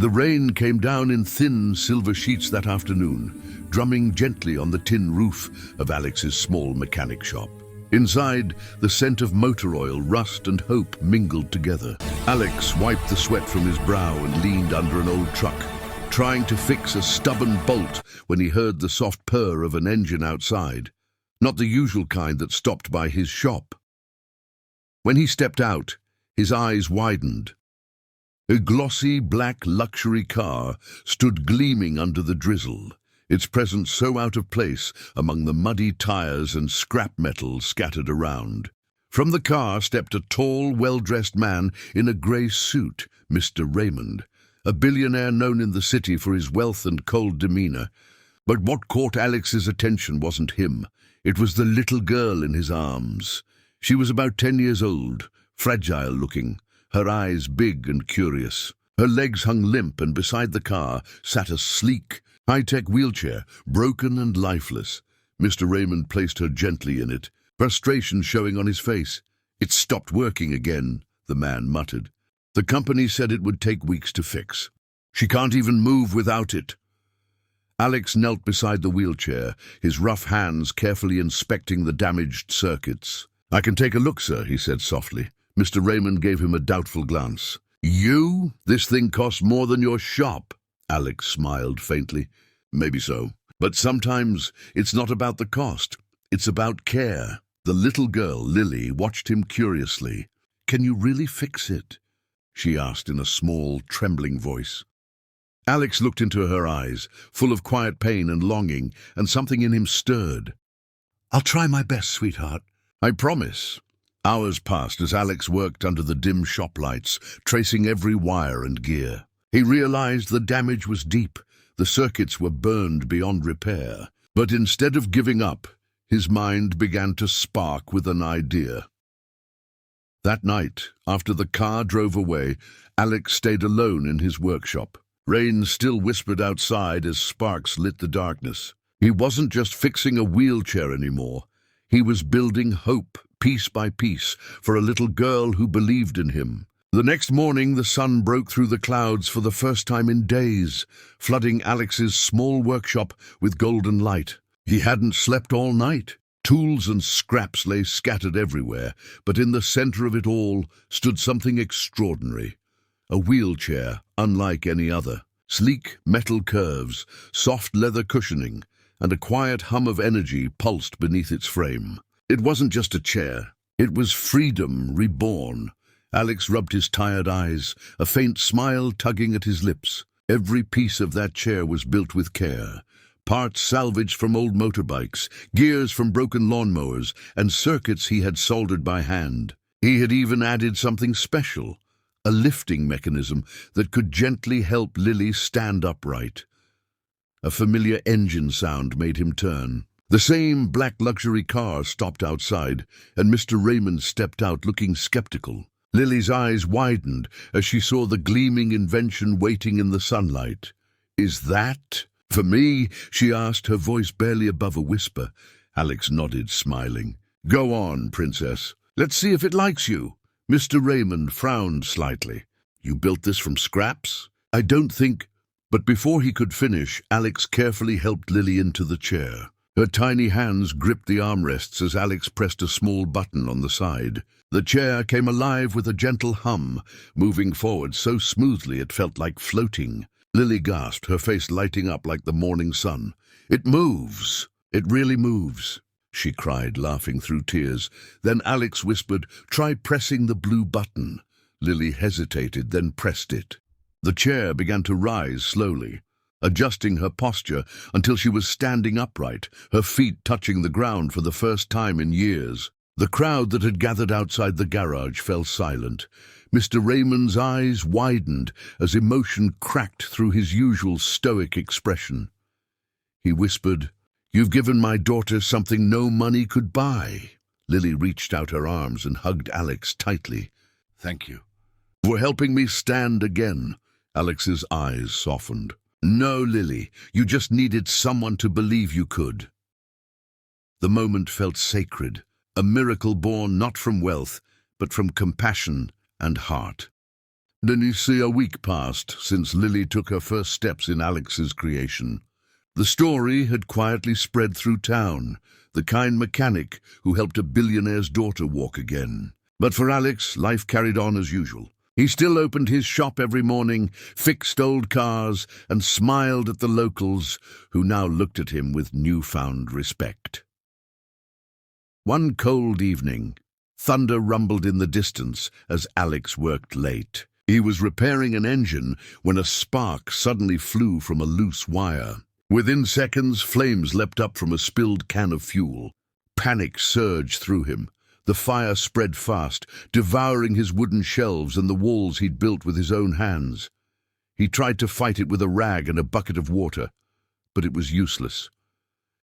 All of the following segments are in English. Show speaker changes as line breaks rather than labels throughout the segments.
The rain came down in thin silver sheets that afternoon, drumming gently on the tin roof of Alex's small mechanic shop. Inside, the scent of motor oil, rust and hope mingled together. Alex wiped the sweat from his brow and leaned under an old truck, trying to fix a stubborn bolt when he heard the soft purr of an engine outside, not the usual kind that stopped by his shop. When he stepped out, his eyes widened. A glossy black luxury car stood gleaming under the drizzle, its presence so out of place among the muddy tires and scrap metal scattered around. From the car stepped a tall, well-dressed man in a grey suit, Mr. Raymond, a billionaire known in the city for his wealth and cold demeanour. But what caught Alex's attention wasn't him. It was the little girl in his arms. She was about 10 years old, fragile-looking, her eyes big and curious. Her legs hung limp, and beside the car sat a sleek, high-tech wheelchair, broken and lifeless. Mr. Raymond placed her gently in it, frustration showing on his face. "It stopped working again," the man muttered. "The company said it would take weeks to fix. She can't even move without it." Alex knelt beside the wheelchair, his rough hands carefully inspecting the damaged circuits. "I can take a look, sir," he said softly. Mr. Raymond gave him a doubtful glance. "You? This thing costs more than your shop." Alex smiled faintly. "Maybe so. But sometimes it's not about the cost. It's about care." The little girl, Lily, watched him curiously. "Can you really fix it?" she asked in a small, trembling voice. Alex looked into her eyes, full of quiet pain and longing, and something in him stirred. "I'll try my best, sweetheart. I promise." Hours passed as Alex worked under the dim shop lights, tracing every wire and gear. He realized the damage was deep. The circuits were burned beyond repair. But instead of giving up, his mind began to spark with an idea. That night, after the car drove away, Alex stayed alone in his workshop. Rain still whispered outside as sparks lit the darkness. He wasn't just fixing a wheelchair anymore. He was building hope, piece by piece, for a little girl who believed in him. The next morning, the sun broke through the clouds for the first time in days, flooding Alex's small workshop with golden light. He hadn't slept all night. Tools and scraps lay scattered everywhere, but in the center of it all stood something extraordinary. A wheelchair unlike any other. Sleek metal curves, soft leather cushioning, and a quiet hum of energy pulsed beneath its frame. It wasn't just a chair. It was freedom reborn. Alex rubbed his tired eyes, a faint smile tugging at his lips. Every piece of that chair was built with care. Parts salvaged from old motorbikes, gears from broken lawnmowers, and circuits he had soldered by hand. He had even added something special, a lifting mechanism that could gently help Lily stand upright. A familiar engine sound made him turn. The same black luxury car stopped outside, and Mr. Raymond stepped out looking skeptical. Lily's eyes widened as she saw the gleaming invention waiting in the sunlight. "Is that for me?" she asked, her voice barely above a whisper. Alex nodded, smiling. "Go on, princess. Let's see if it likes you." Mr. Raymond frowned slightly. "You built this from scraps?" "I don't think—" But before he could finish, Alex carefully helped Lily into the chair. Her tiny hands gripped the armrests as Alex pressed a small button on the side. The chair came alive with a gentle hum, moving forward so smoothly it felt like floating. Lily gasped, her face lighting up like the morning sun. "It moves! It really moves!" she cried, laughing through tears. Then Alex whispered, "Try pressing the blue button." Lily hesitated, then pressed it. The chair began to rise slowly, adjusting her posture until she was standing upright, her feet touching the ground for the first time in years. The crowd that had gathered outside the garage fell silent. Mr. Raymond's eyes widened as emotion cracked through his usual stoic expression. He whispered, "You've given my daughter something no money could buy." Lily reached out her arms and hugged Alex tightly. "Thank you for helping me stand again." Alex's eyes softened. "No, Lily, you just needed someone to believe you could." The moment felt sacred, a miracle born not from wealth, but from compassion and heart. Then you see a week passed since Lily took her first steps in Alex's creation. The story had quietly spread through town, the kind mechanic who helped a billionaire's daughter walk again. But for Alex, life carried on as usual. He still opened his shop every morning, fixed old cars, and smiled at the locals, who now looked at him with newfound respect. One cold evening, thunder rumbled in the distance as Alex worked late. He was repairing an engine when a spark suddenly flew from a loose wire. Within seconds, flames leapt up from a spilled can of fuel. Panic surged through him. The fire spread fast, devouring his wooden shelves and the walls he'd built with his own hands. He tried to fight it with a rag and a bucket of water, but it was useless.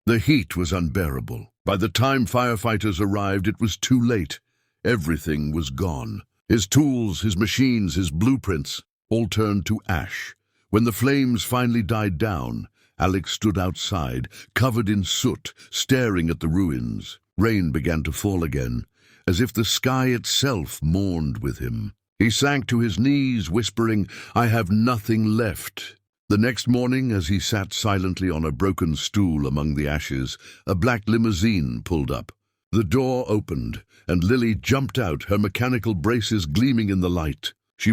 The heat was unbearable. By the time firefighters arrived, it was too late. Everything was gone. His tools, his machines, his blueprints, all turned to ash. When the flames finally died down, Alex stood outside, covered in soot, staring at the ruins. Rain began to fall again, as if the sky itself mourned with him. He sank to his knees, whispering, "I have nothing left." The next morning, as he sat silently on a broken stool among the ashes, a black limousine pulled up. The door opened, and Lily jumped out, her mechanical braces gleaming in the light. She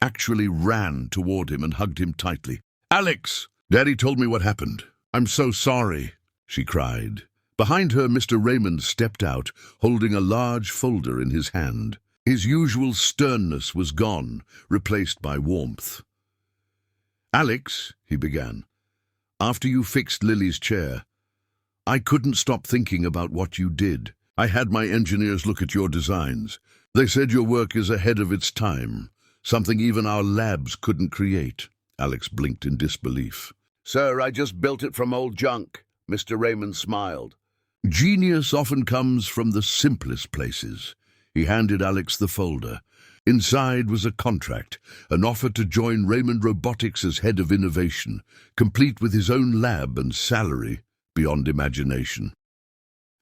actually ran toward him and hugged him tightly. "Alex! Daddy told me what happened. I'm so sorry," she cried. Behind her, Mr. Raymond stepped out, holding a large folder in his hand. His usual sternness was gone, replaced by warmth. "Alex," he began, "after you fixed Lily's chair, I couldn't stop thinking about what you did. I had my engineers look at your designs. They said your work is ahead of its time, something even our labs couldn't create." Alex blinked in disbelief. "Sir, I just built it from old junk," Mr. Raymond smiled. "Genius often comes from the simplest places." He handed Alex the folder. Inside was a contract, an offer to join Raymond Robotics as head of innovation, complete with his own lab and salary beyond imagination.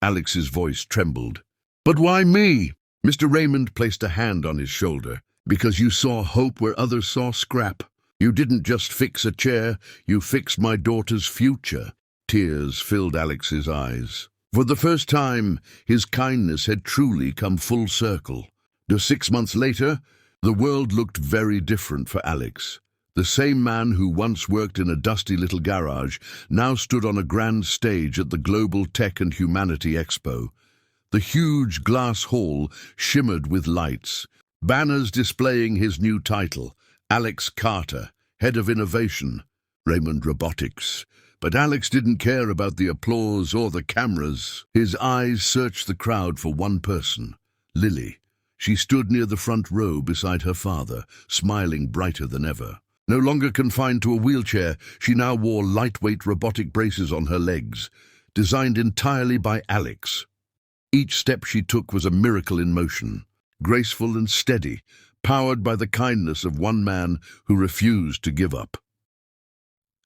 Alex's voice trembled. "But why me?" Mr. Raymond placed a hand on his shoulder. "Because you saw hope where others saw scrap. You didn't just fix a chair, you fixed my daughter's future." Tears filled Alex's eyes. For the first time, his kindness had truly come full circle. 6 months later, the world looked very different for Alex. The same man who once worked in a dusty little garage now stood on a grand stage at the Global Tech and Humanity Expo. The huge glass hall shimmered with lights, banners displaying his new title, Alex Carter, Head of Innovation, Raymond Robotics. But Alex didn't care about the applause or the cameras. His eyes searched the crowd for one person, Lily. She stood near the front row beside her father, smiling brighter than ever. No longer confined to a wheelchair, she now wore lightweight robotic braces on her legs, designed entirely by Alex. Each step she took was a miracle in motion, graceful and steady, powered by the kindness of one man who refused to give up.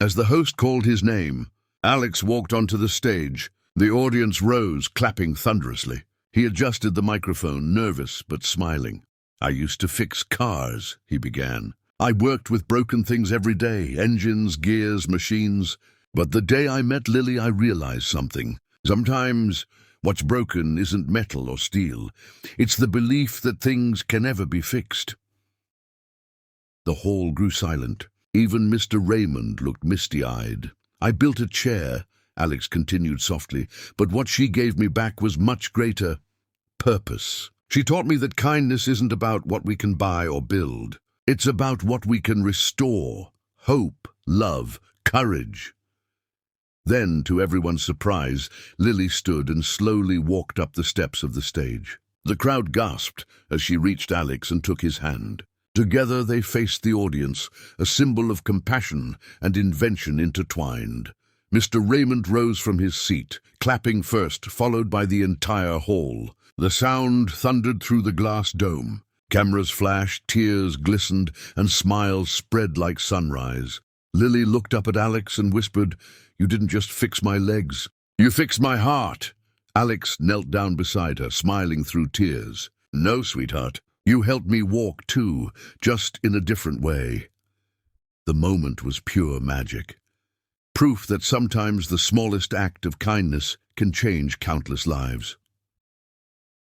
As the host called his name, Alex walked onto the stage. The audience rose, clapping thunderously. He adjusted the microphone, nervous but smiling. "I used to fix cars," he began. "I worked with broken things every day, engines, gears, machines. But the day I met Lily, I realized something. Sometimes what's broken isn't metal or steel. It's the belief that things can never be fixed." The hall grew silent. Even Mr. Raymond looked misty-eyed. "I built a chair," Alex continued softly, "but what she gave me back was much greater. Purpose. She taught me that kindness isn't about what we can buy or build. It's about what we can restore. Hope, love, courage." Then, to everyone's surprise, Lily stood and slowly walked up the steps of the stage. The crowd gasped as she reached Alex and took his hand. Together they faced the audience, a symbol of compassion and invention intertwined. Mr. Raymond rose from his seat, clapping first, followed by the entire hall. The sound thundered through the glass dome. Cameras flashed, tears glistened, and smiles spread like sunrise. Lily looked up at Alex and whispered, "You didn't just fix my legs. You fixed my heart." Alex knelt down beside her, smiling through tears. "No, sweetheart. You helped me walk too, just in a different way. The moment was pure magic. Proof that sometimes the smallest act of kindness can change countless lives.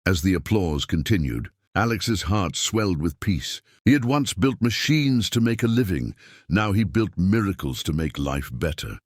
As the applause continued, Alex's heart swelled with peace. He had once built machines to make a living. Now he built miracles to make life better.